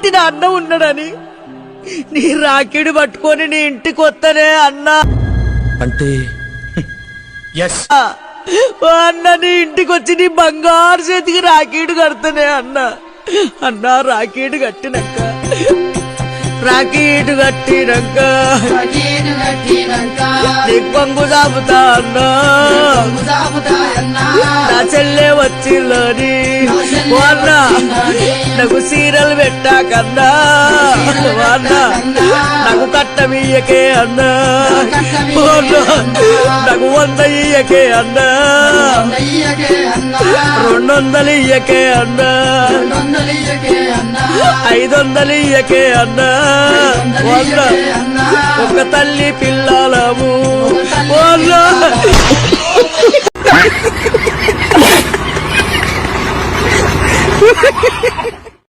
ఇచ్చిన అన్న ఉన్నాడని నీ రాఖీడు పట్టుకొని నీ ఇంటికి వస్తానే అన్నా. అంటే ఓ అన్న నీ ఇంటికి వచ్చి నీ బంగారు చేతికి రాఖీడు కడతానే అన్న. అన్నా రాఖీడు కట్టినాక నీ కొంగు దాపుతా అన్నా. నా చెల్లె వచ్చిల్లని ఓ అన్న నాకు సీరలు పెట్టాకన్నా. అన్న నాకు కట్టమియ్యకే అన్నా. నాకు 100 ఇయ్యకే అన్నా. 200 ఇయ్యకే అన్నా. 500 ఇయ్యకే అన్నా. ఒక తల్లి పిల్లలము